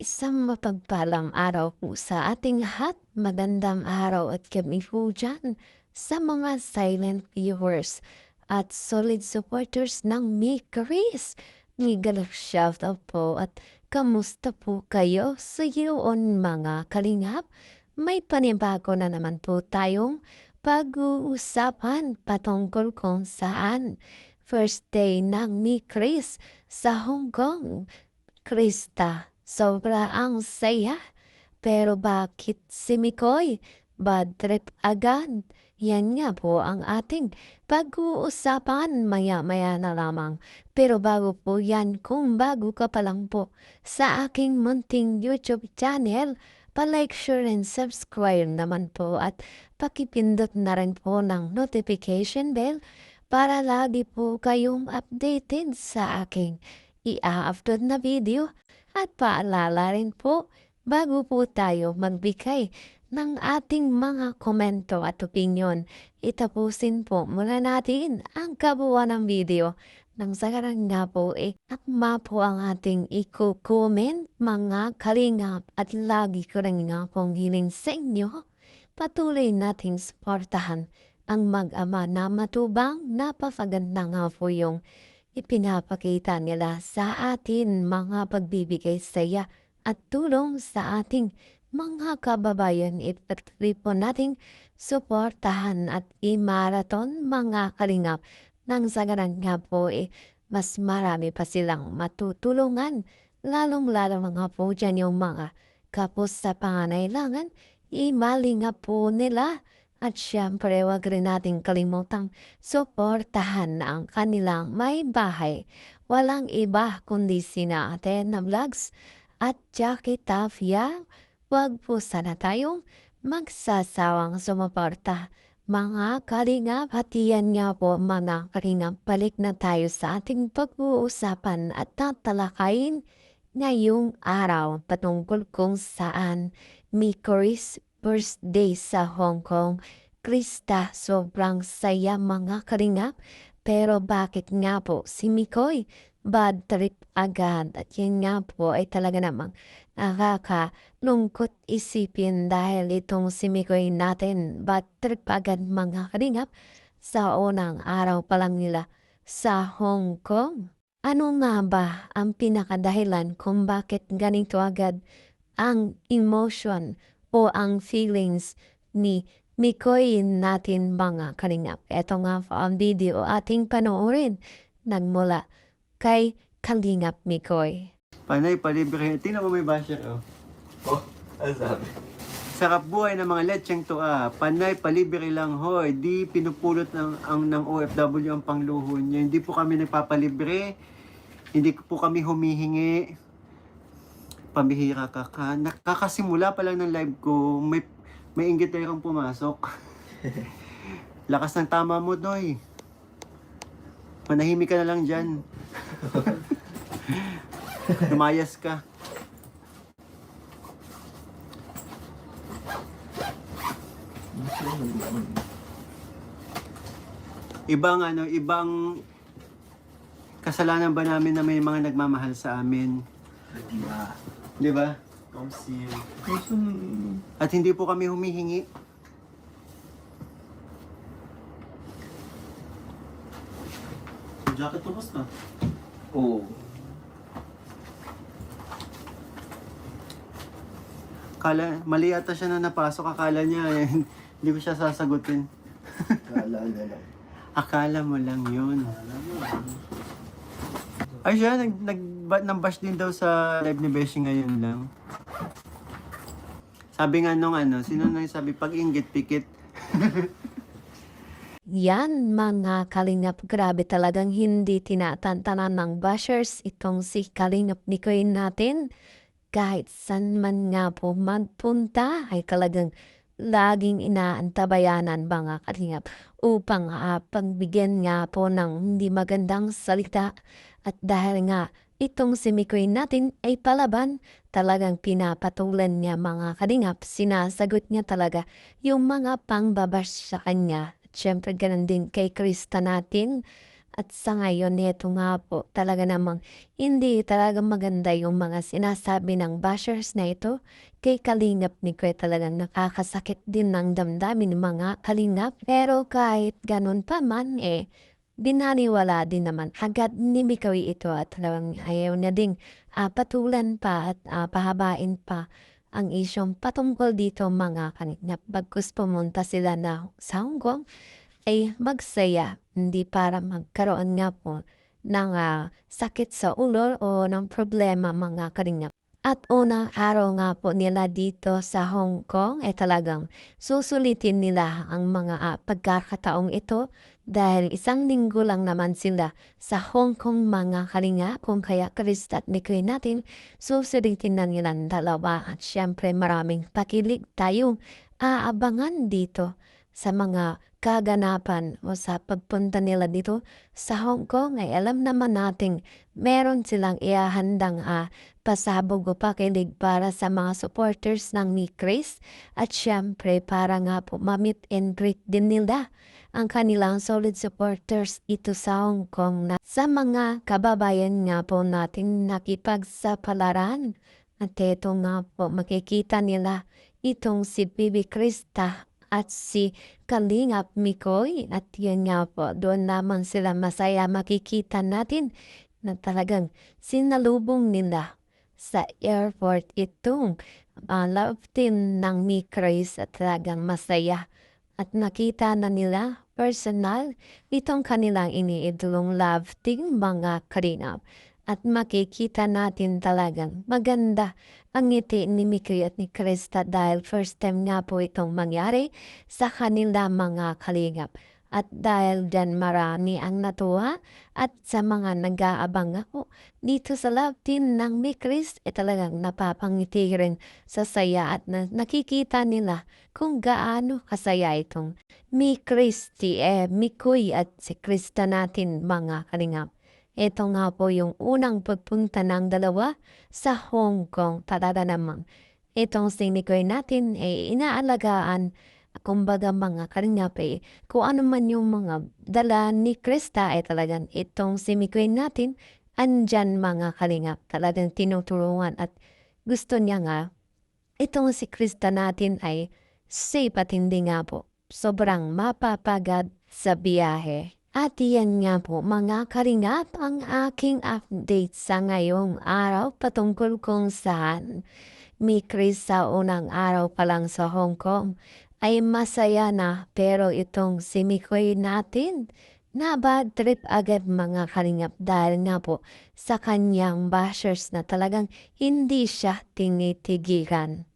Isang mapagpalang araw po sa ating lahat. Magandang araw at gabi po dyan sa mga silent viewers at solid supporters ng Me Chris. Miguel shoutout po at kamusta po kayo sa iyon mga kalingap? May panibago na naman po tayong pag-uusapan patungkol kung saan first day ng Me Chris sa Hong Kong. Krista, sobra ang saya. Pero bakit si Mikoy? Bad trip agad. Yan nga po ang ating pag-uusapan maya-maya na lamang. Pero bago po yan, kung bago ka pa lang po sa aking munting YouTube channel, palike, share, and subscribe naman po at pakipindot na rin po ng notification bell para lagi po kayong updated sa aking i-upload na video at paalala rin po bago po tayo magbigay ng ating mga komento at opinyon. Itapusin po muna natin ang kabuuan ng video nang sa karan nga po akma po ang ating i-comment mga kalingap at lagi ko rin nga pong hiling sa inyo. Patuloy nating suportahan ang mag-ama na matubang napapaganda nga po yung ipinapakita nila sa atin mga pagbibigay saya at tulong sa ating mga kababayan. Ipatuloy po nating suportahan at i-marathon mga kalingap nang sa ganun nga po mas marami pa silang matutulungan, lalong-lalo mga po dyan yung mga kapos sa pangangailangan, imalinga po nila. At syempre, wag rin nating kalimutang suportahan ang kanilang may bahay. Walang iba kundi sina Ate na Vlogs at Jackie Tafia. Wag po sana tayong magsasawang sumuporta. Mga kalingap, hatiyan nga po mga kalingap, balik na tayo sa ating pag-uusapan at tatalakayin ngayong araw patungkol kung saan Mikoy's birthday sa Hong Kong. Krista, sobrang saya mga kalingap. Pero bakit nga po si Mikoy bad trip agad? At yun nga po ay talaga namang nakakalungkot isipin dahil itong si Mikoy natin bad trip agad mga kalingap sa unang araw pa lang nila sa Hong Kong. Ano nga ba ang pinakadahilan kung bakit ganito agad ang emotion o ang feelings ni Mikoy natin mga kalingap? Ito nga po ang video ating panoorin nagmula kay Kalingap Mikoy. Panay palibre. Tingnan mo may basher, oh. Oh, ano sabi? Sarap buhay ng mga lecheng to, ah. Panay palibre lang, hoy. Di pinupulot ng OFW ang pangluho niya. Hindi po kami nagpapalibre. Hindi po kami humihingi. Pambihira ka ka. Nakakasimula pa lang ng live ko, may inggiterong pumasok. Lakas ng tama mo, Doy. Manahimik ka na lang dyan. Lumayas ka. Ibang kasalanan ba namin na may mga nagmamahal sa amin? Diba? Di ba? Kamsil. At hindi po kami humihingi. Jacket tapos na? Oo. Mali ata siya na napasok. Akala niya, hindi ko siya sasagutin. Kala lang. Akala mo lang yun. Kala mo. Ay siya, nag-bash din daw sa live ni Beshi ngayon lang. Sabi nga nung sino na yung sabi, pag-inggit, pikit. Yan mga kalingap, grabe talagang hindi tinatantanan ng bashers itong si Kalingap Mikoy natin. Kahit san man nga po magpunta ay talagang laging inaantabayanan mga kalingap upang pagbigyan nga po ng hindi magandang salita. At dahil nga itong si Mikoy natin ay palaban, talagang pinapatulan niya mga kalingap, sinasagot niya talaga yung mga pangbabash sa kanya. At syempre ganun din kay Krista natin, At sa ngayon neto nga po talaga namang hindi talaga maganda yung mga sinasabi ng bashers na ito kay Kalingap Mikoy. Talagang nakakasakit din ng damdamin ng mga Kalingap. Pero kahit ganun pa man binaliwala din naman agad ni Mikoy ito at talagang ayaw niya ding patulan pa at pahabain pa ang isyong patungkol dito mga Kalingap. Bagkus pumunta sila na sa Hong Kong ay magsaya, hindi para magkaroon nga po ng sakit sa ulo o ng problema mga Kalingap. At unang araw nga po nila dito sa Hong Kong ay talagang susulitin nila ang mga pagkakataong ito dahil 1 linggo lang naman sila sa Hong Kong mga Kalingap. Kung kaya Krista at Mikoy natin susulitin na nilang dalawa at syempre maraming pakilig tayong aabangan dito sa mga kaganapan o sa pagpunta nila dito sa Hong Kong. Ay alam naman nating meron silang ihahandang pasabog o pakilig para sa mga supporters ng ni Chris at syempre para nga po ma-meet and greet din nila ang kanilang solid supporters ito sa Hong Kong na sa mga kababayan nga po natin nakipagsapalaran. At ito nga po makikita nila itong si Bibi Krista at si Kalingap Mikoy. At yun nga po, doon naman sila masaya makikita natin na talagang sinalubong nila sa airport itong love team ng ni Chris at talagang masaya. At nakita na nila personal itong kanilang iniidolong love team mga Kalingap. At makikita natin talagang maganda ang ngiti ni Mikoy at ni Krista dahil first time nga po itong mangyari sa kanila mga Kalingap. At dahil dyan marami ang natuwa at sa mga nag-aabang ako dito sa love team ng ni Chris talagang napapangiti rin sa saya at nakikita nila kung gaano kasaya itong mi Christy, Mikoy at si Krista natin mga Kalingap. Ito nga po yung unang pagpunta ng dalawa sa Hong Kong. Talaga namang itong si Mikoy natin inaalagaan kumbaga mga Kalingap kung ano man yung mga dala ni Krista talagang itong si Mikoy natin andyan mga Kalingap. Talagang tinutulungan at gusto niya nga itong si Krista natin ay safe at hindi nga po sobrang mapapagad sa biyahe. At yan nga po mga Kalingap ang aking update sa ngayong araw patungkol kung saan mi Chris sa unang araw pa lang sa Hong Kong ay masaya na pero itong si Mikoy natin na bad trip agad mga Kalingap dahil nga po sa kanyang bashers na talagang hindi siya tinitigilan.